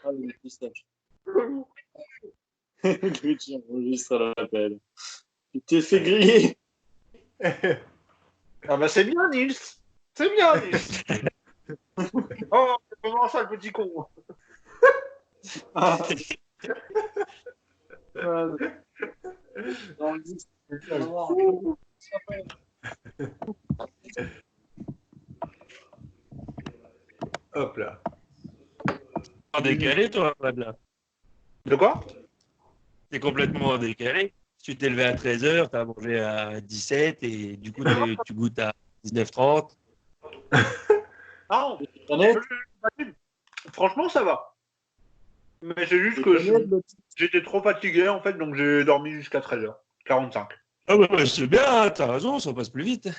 Ah, le pistache. Gucci enregistre l'appel. Tu t'es fait griller. Ah bah c'est bien, Nils. C'est bien, Nils. Oh, c'est vraiment ça, le petit con. Ah, j'enregistre. Hop là. En décalé, toi, Blabla. De quoi? T'es complètement décalé. Tu t'es levé à 13h, t'as mangé à 17 et du coup, tu goûtes à 19h30. Non, Honnête, franchement, ça va. Mais c'est juste t'es que honnête, le petit. j'étais trop fatigué, en fait, donc j'ai dormi jusqu'à 13h45. Ah ouais, c'est bien, t'as raison, ça passe plus vite.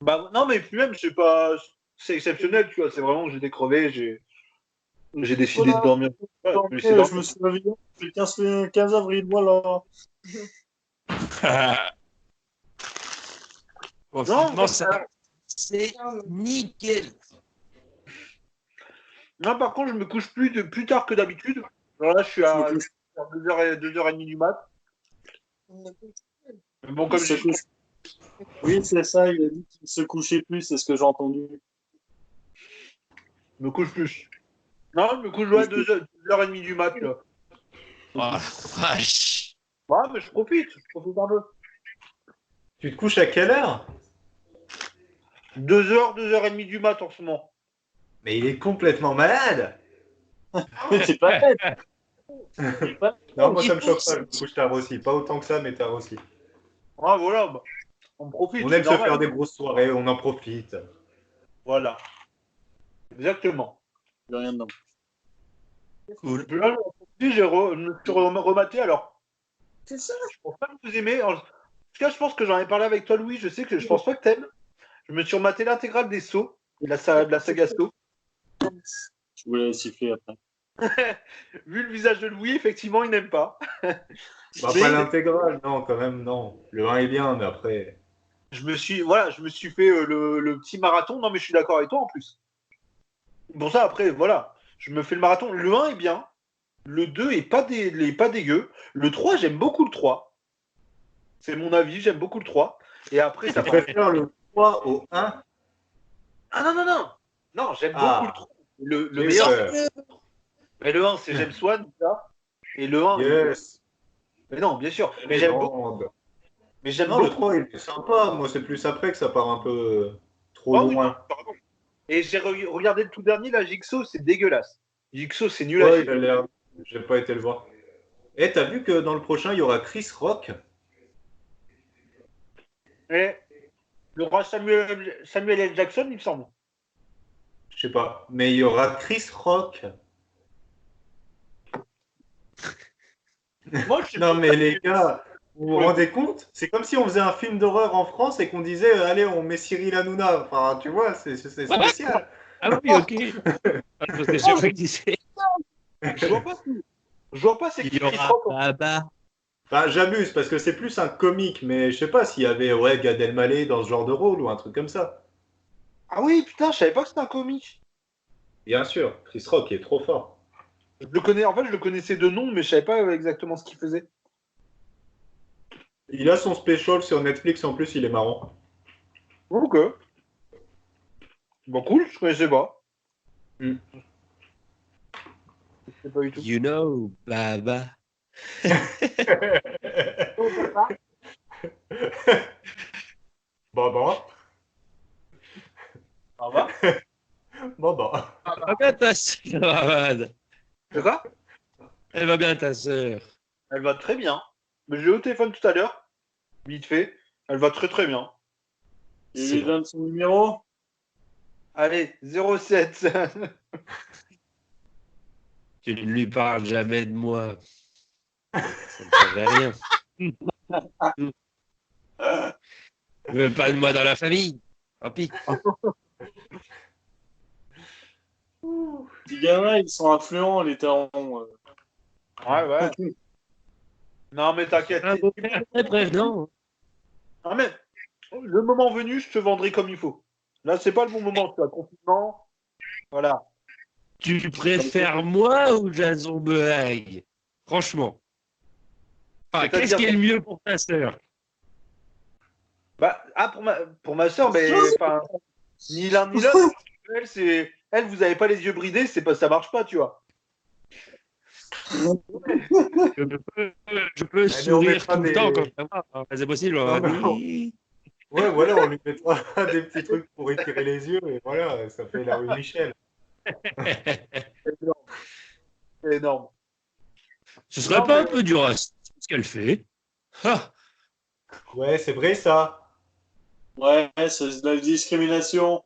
Bah non, mais puis même, c'est pas... C'est exceptionnel, tu vois. C'est vraiment que j'étais crevé, j'ai décidé de Voilà. dormir. Ouais, je me suis Je dormi. me suis réveillé le 15 avril, voilà. Non, Confinement, ça, c'est nickel. non, par contre, je me couche plus tard que d'habitude. Alors là, je suis Je me à couche. 2h30 du mat. Mais bon, Il comme se j'ai... couche. Oui, c'est ça, il a dit qu'il se couchait plus, c'est ce que j'ai entendu. Je me couche plus. Non, je me couche à 2h30 du mat, là. Oh, vache. Ouais, mais je profite un peu. Tu te couches à quelle heure? 2h30 du mat en ce moment. Mais il est complètement malade. Mais c'est pas bête. C'est pas Non, moi ça me choque pas, je me couche tard aussi. Pas autant que ça, mais tard aussi. Ah, voilà, bah, on profite, On c'est aime se normal. faire des grosses soirées, on en profite. Voilà, exactement. J'ai rien dedans. Cool. Puis là, je me suis rematé, alors, C'est ça. je pense pas que vous aimez. En tout cas, je pense que j'en ai parlé avec toi, Louis, je sais que je pense pas que t'aimes. Je me suis rematé l'intégrale des sauts, de la saga Saut. Je voulais siffler après. Vu le visage de Louis, effectivement, il n'aime pas. Bah, Mais pas l'intégrale, non, quand même, non. Le 1 est bien, mais après. je me suis fait le petit marathon. Non, mais je suis d'accord avec toi en plus. Bon, ça, après, voilà. Je me fais le marathon. Le 1 est bien. Le 2 est pas dégueu. Le 3, j'aime beaucoup le 3. C'est mon avis, j'aime beaucoup le 3. Et après, ça Tu part. préfères le 3 au 1? Ah non, non, non. Non, j'aime beaucoup le Ah, 3. Le j'ai eu meilleur. peur. Mais le 1, c'est James Wan, ça. Et le 1, Yes. mais non, bien sûr. Mais j'aime beaucoup. Légende. Mais j'aime Non, le beaucoup. 3 il est sympa. Moi, c'est plus après que ça part un peu trop Ah oui, non, loin. pardon. Et j'ai regardé le tout dernier, la Jigsaw, c'est dégueulasse. Jigsaw, c'est nul à Ouais, chier. il a l'air. J'ai pas été le voir. Et t'as vu que dans le prochain, il y aura Chris Rock? Et le roi Samuel L. Jackson, il me semble. Je sais pas. Mais il y aura Chris Rock. Moi, je sais Non, pas. mais les gars, vous vous rendez compte? C'est comme si on faisait un film d'horreur en France et qu'on disait, allez, on met Cyril Hanouna. Enfin, tu vois, c'est spécial. Ah oui, ok. Ah, parce que je sais pas qui c'est. Je vois pas, je vois pas c'est Il qui y Chris aura Rock. Baba. Enfin, j'abuse parce que c'est plus un comique, mais je sais pas s'il y avait ouais, Gad Elmaleh dans ce genre de rôle ou un truc comme ça. Ah oui, putain, je savais pas que c'était un comique. Bien sûr, Chris Rock est trop fort. Je le connais, en fait, je le connaissais de nom, mais je savais pas exactement ce qu'il faisait. Il a son special sur Netflix en plus, il est marrant. Ok. Bon, cool, je connaissais pas. Hmm. Je sais pas du tout. You know, Baba. Bon, bon. Ça va? Bon, bon. Elle va bien ta sœur, Ahmad. C'est quoi? Elle va bien ta sœur. Elle va très bien. Mais j'ai eu au téléphone tout à l'heure, vite fait. Elle va très très bien. Il lui donne son numéro. Allez, 07. Tu ne lui parles jamais de moi. Ça ne changerait rien. Tu veux pas de moi dans la famille? Tant pis. Les gamins, ils sont influents, les tarons. Ouais, ouais. Non, mais t'inquiète. Un beau-père très prévenant. Ah, mais le moment venu, je te vendrai comme il faut. Là, c'est pas le bon moment, tu vois, confinement. Voilà. Tu préfères moi ou Jason Mewes? Franchement. Enfin, qu'est-ce C'est-à-dire- qui est le mieux pour ta sœur? Bah, pour ma soeur, mais enfin, ni l'un ni l'autre. Elle, vous avez pas les yeux bridés, ça marche pas, tu vois. Je peux on sourire mettra tout le des- temps quand ça va. Hein. C'est possible. Non, Hein. mais Oui. Ouais, voilà, on lui mettra des petits trucs pour étirer les yeux, et voilà, ça fait la rue Michel. C'est énorme. C'est énorme. Ce serait Non, pas mais- un peu du racisme ce qu'elle fait? Ah, Ouais, c'est vrai ça. Ouais, c'est de la discrimination.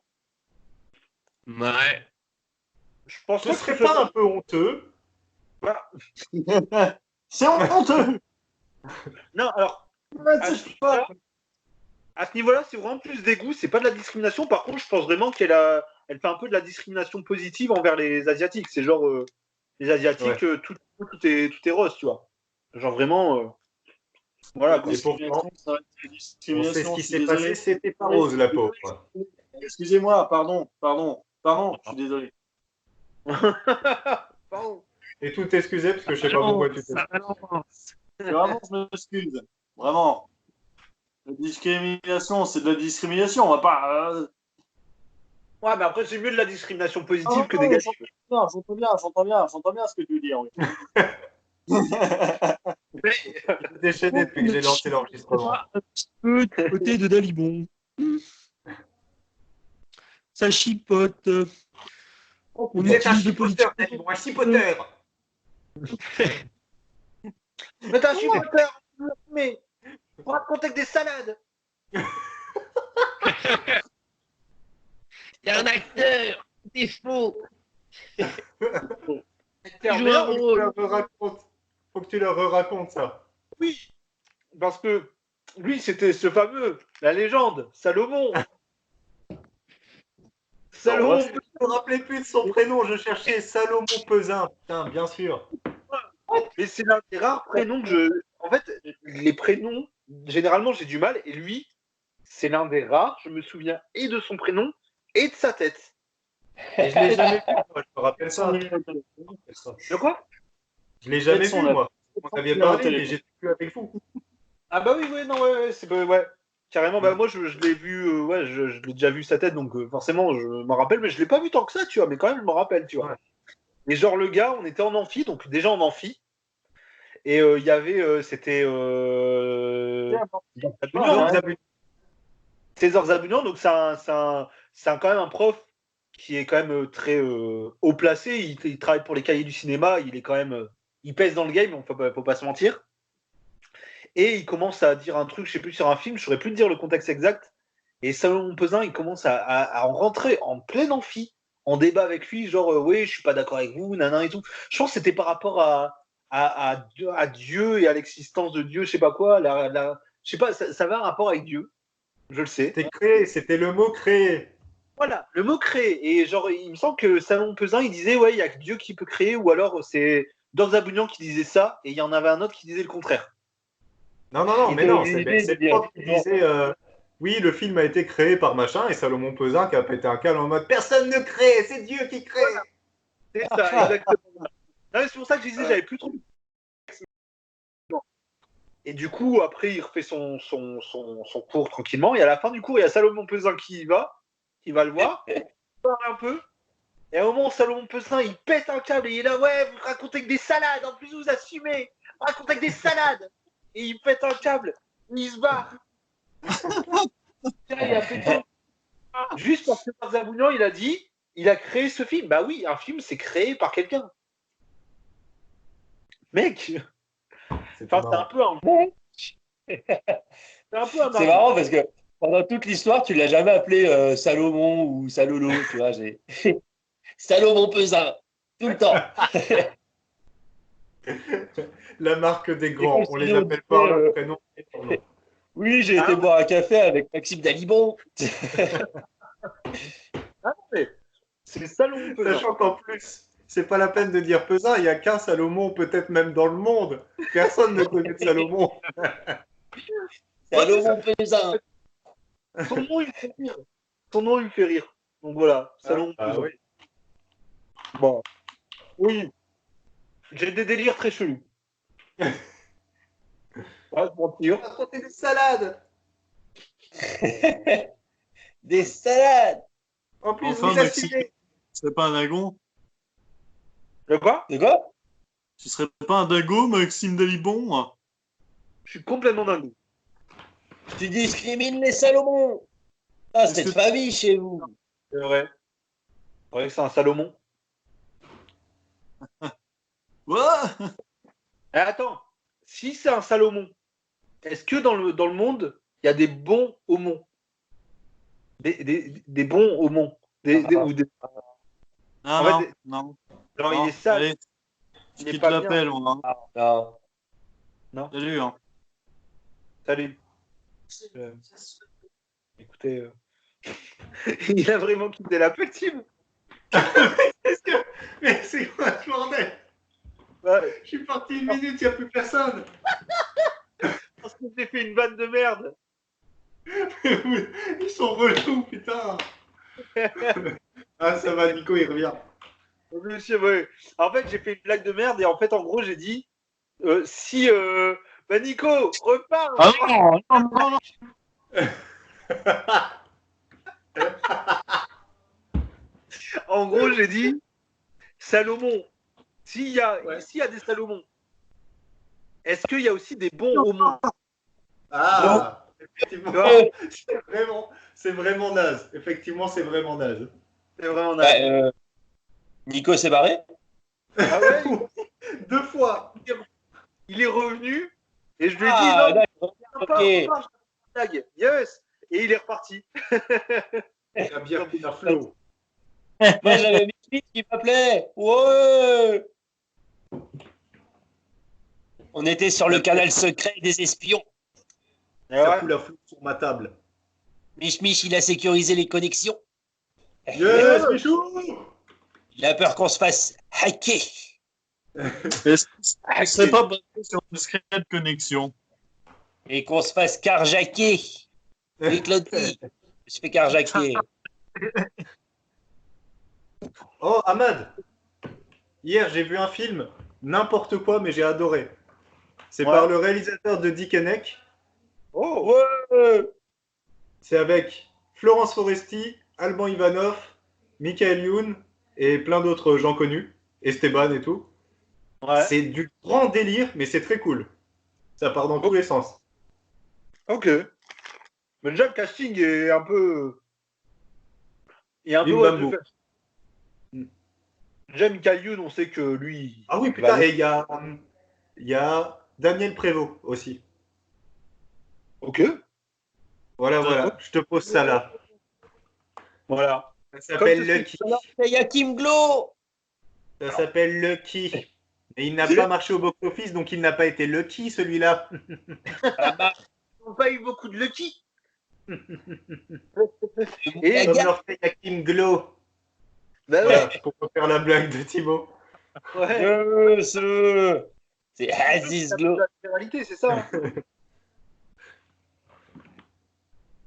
ouais. Je pense Ce pas que serait ce soit pas un peu honteux? C'est honteux. Non, alors, Ouais, à c'est ce pas. niveau-là, c'est vraiment plus dégoût, c'est pas de la discrimination. Par contre, je pense vraiment elle fait un peu de la discrimination positive envers les Asiatiques. C'est genre, les Asiatiques, tout est rose, tu vois. Genre vraiment, voilà, quoi. Et pourtant, Ça va être une on sait ce discrimination, qui je suis s'est désolé. passé, c'était pas rose, la pauvre. Excusez-moi, pardon, je suis désolé. Pardon. Et tout excusé, parce que je sais pas pourquoi tu t'es. Ça balance. Vraiment, je m'excuse. Vraiment. La discrimination, c'est de la discrimination. On va pas. Ouais, mais après, c'est mieux de la discrimination Ah, positive que non, négative. j'entends bien ce que tu veux dire. Oui. J'ai déchaîné depuis que j'ai lancé l'enregistrement. Un petit peu du côté de Dalibon. Ça chipote. On Vous êtes un utilise de chipoteur, politique. Dalibon, un chipoteur. Mais t'es un supporter, mais pour raconter avec des salades. Il y a un acteur. C'est faux. Acteur, joue mais un non, rôle. Faut que tu leur racontes ça. oui, parce que lui, c'était ce fameux, la légende, Salomon. Salomon, Je me rappelais plus de son prénom, je cherchais Salomon Pesin. Putain, bien sûr. mais c'est l'un des rares prénoms que je. En fait, les prénoms, généralement, j'ai du mal, et lui, c'est l'un des rares. Je me souviens et de son prénom et de sa tête. Et je l'ai jamais vu, moi, je me rappelle ça. De quoi? Je l'ai jamais Quels sont vu, les- moi. On avait parlé, mais j'étais plus avec vous. Ah bah oui, ouais, non, ouais, c'est ouais. Carrément, bah moi je l'ai vu, ouais, je l'ai déjà vu sa tête, donc forcément je m'en rappelle, mais je l'ai pas vu tant que ça, tu vois, mais quand même je m'en rappelle, tu vois. Ouais. Et genre le gars, on était en amphi, donc déjà en amphi, et il y avait, c'était César Zabunian, donc quand même un prof qui est quand même très haut placé, il travaille pour les cahiers du cinéma, il est quand même, il pèse dans le game, faut pas se mentir. Et il commence à dire un truc, je sais plus, sur un film, je saurais plus te dire le contexte exact. Et Salomon Pesin, il commence à en rentrer en plein amphi, en débat avec lui, genre, oui, je suis pas d'accord avec vous, nanan et tout. Je pense que c'était par rapport à Dieu et à l'existence de Dieu, je sais pas quoi. Je sais pas, ça avait un rapport avec Dieu, je le sais. C'était créé, c'était le mot créé. Voilà, le mot créer. Et genre, il me semble que Salomon Pesin, il disait, ouais, il y a que Dieu qui peut créer, ou alors c'est Dorzabunian qui disait ça, et il y en avait un autre qui disait le contraire. Non, mais non, c'est l'idée le prof qui disait oui, le film a été créé par machin, et Salomon Pesin qui a pété un câble en mode personne ne crée, c'est Dieu qui crée. C'est ça, exactement. Non, c'est pour ça que je disais, j'avais plus trop. Et du coup, après, il refait son cours tranquillement. Et à la fin du cours, il y a Salomon Pesin qui va le voir, il parle un peu. Et au moment où Salomon Pesin, il pète un câble et il est là, ouais, vous racontez que des salades, en plus vous assumez, vous racontez que des salades. Et il pète un câble, il se barre. Il a pété. Juste parce que Zaboulian, il a dit, il a créé ce film. Bah oui, un film, c'est créé par quelqu'un. Mec, c'est un peu un. C'est un peu un. C'est marrant parce que pendant toute l'histoire, tu l'as jamais appelé Salomon ou Salolo, tu vois. Salomon Pesin, tout le temps. La marque des grands, on les appelle par leur prénom et leur nom. Oui, j'ai été boire un café avec Maxime Dalibon. Ah non, mais c'est Salomon Pesin. Sachant qu'en plus, c'est pas la peine de dire Pesin, il n'y a qu'un Salomon, peut-être même dans le monde. Personne ne connaît de Salomon. Salomon Pesin. Son nom, il me fait rire. Donc voilà, Salomon Pesin. Oui. Bon, oui. J'ai des délires très chelous. Pas se mentir. Raconter des salades. Des salades. En plus, Enfin, vous Maxime, assumez. tu serais pas un dingo? De quoi? De quoi? Tu serais pas un dingo, Maxime Dalibon? Je suis complètement dingue. Tu discrimines les Salomon. Ah, c'est de famille chez vous. C'est vrai. C'est vrai que c'est un Salomon. Ouais. Eh, attends, si c'est un Salomon, est-ce que dans le monde, il y a des bons aumons? Des bons aumons? Ou des, Non, en non, fait, non. genre, non. il est sale, Allez, je il est quitte pas bien. l'appel, moi. Hein. Non. Non, Salut. Hein. salut. Écoutez, il a vraiment quitté l'appel, Tim. Mais c'est quoi ce bordel? Ouais, Je suis parti 1 minute, il n'y a plus personne. parce que j'ai fait une vanne de merde. Ils sont relous, putain. Ah, ça va, Nico, il revient. Monsieur, ouais. En fait, j'ai fait une blague de merde et en fait, en gros, j'ai dit si. Bah, Nico, repars. Ah non, non, non, non. En gros, j'ai dit Salomon. Ouais. S'il y a des Salomons, est-ce qu'il y a aussi des bons aumons? Ah, effectivement, Ouais. c'est vraiment naze. Effectivement, c'est vraiment naze. C'est vraiment Bah, naze. Nico s'est barré. Ah ouais, 2 fois. il est revenu et je lui ai dit Ah, non, d'accord. repars, Ok. repars, je blague. Yes. Et il est reparti. Il a bien pris la flow. Moi, j'avais mis Smith qui m'appelait. Ouais. On était sur le canal secret des espions. Ça Ouais. fout la flow sur ma table. Mich, il a sécurisé les connexions. Yes, Michou. Il a peur qu'on se fasse hacker. Est-ce que ce serait pas basé sur une discrète connexion? Et qu'on se fasse carjacker. Oui, Claudie. Je me fais carjacker. Oh, Ahmad. Hier, j'ai vu un film, n'importe quoi, mais j'ai adoré. C'est Ouais. par le réalisateur de Dick Henneck. Oh. Ouais. C'est avec Florence Foresti, Alban Ivanov, Michael Youn et plein d'autres gens connus. Esteban et tout. Ouais. C'est du grand délire, mais c'est très cool. Ça part dans tous les sens. Ok. Mais déjà, le casting est un peu. Il est un peu Bim what bam the boum. fuck. Déjà, Michael Youn, on sait que lui. Ah oui, il va putain, aller- et il y a Daniel Prévost aussi. Ok. Voilà, voilà. Je te pose ça là. Voilà. Ça s'appelle Comme Lucky. Alors, il y a Kim Glow. Ça s'appelle Lucky. Et il n'a pas marché au box-office, donc il n'a pas été Lucky, celui-là. Ah bah, Ils n'ont pas eu beaucoup de Lucky. Et Comme l'orteil à Kim Glow. Bah Voilà, ouais. pour refaire la blague de Thibaut. Ouais. c'est Aziz Glow. La réalité, c'est ça. Hein.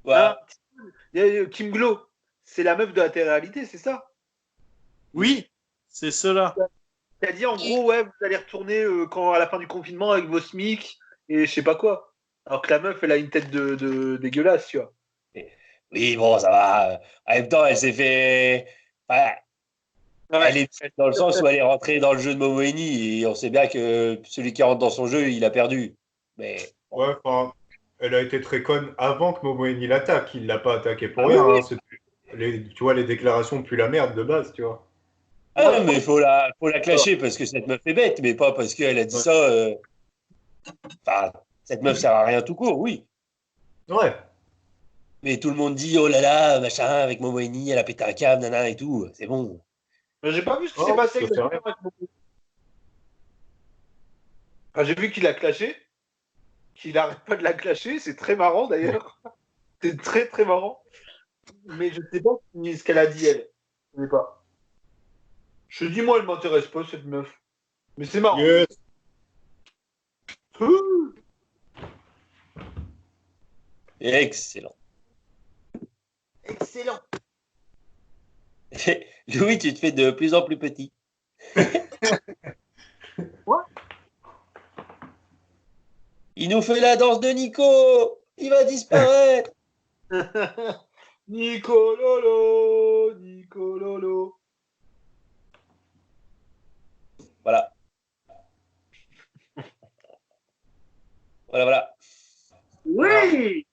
Ouais. Hein, Kim Glow, c'est la meuf de la télé-réalité, c'est ça. Oui, c'est cela. Elle a dit en gros, ouais, vous allez retourner quand à la fin du confinement avec vos SMIC et je sais pas quoi. Alors que la meuf, elle a une tête de dégueulasse, tu vois. Oui, bon, ça va. En même temps, elle s'est fait. Ouais, elle est faite dans le sens où elle est rentrée dans le jeu de Momoeni et on sait bien que celui qui rentre dans son jeu, il a perdu. Mais Ouais, enfin, elle a été très conne avant que Momoeni l'attaque. Il l'a pas attaqué pour Ah rien. oui, Hein. Tu vois, les déclarations puent la merde de base, tu vois. ah non, mais faut la clasher parce que cette meuf est bête, mais pas parce qu'elle a dit Ouais. ça. Enfin, cette meuf sert à rien tout court, oui. Ouais. Mais tout le monde dit oh là là, machin, avec Momoeni, elle a pété un câble, nana et tout. C'est bon. Mais j'ai pas vu ce qui Oh, s'est passé ça avec fait le rien. Enfin, j'ai vu qu'il a clashé, qu'il arrête pas de la clasher, c'est très marrant d'ailleurs. C'est très très marrant. Mais je sais pas ce qu'elle a dit elle. Je sais pas. Je te dis moi elle m'intéresse pas cette meuf. Mais c'est marrant. Yes. Ouh. Excellent. Excellent. Louis, tu te fais de plus en plus petit. Il nous fait la danse de Nico. Il va disparaître. Nicololo, Nicololo. Voilà. Voilà. Oui.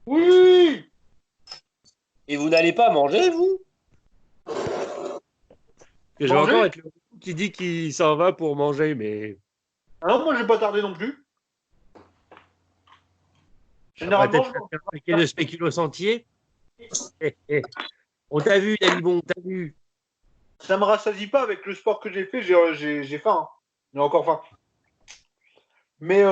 Oui. Et vous n'allez pas manger, vous? Que je vais Manger encore être le qui dit qu'il s'en va pour manger, mais Alors moi, j'ai pas tardé non plus. on va Généralement, peut-être faire un paquet de spéculoos entiers. On t'a vu, Dalibon, on t'a vu. ça me rassasie pas avec le sport que j'ai fait. J'ai faim. Hein. J'ai encore faim. Mais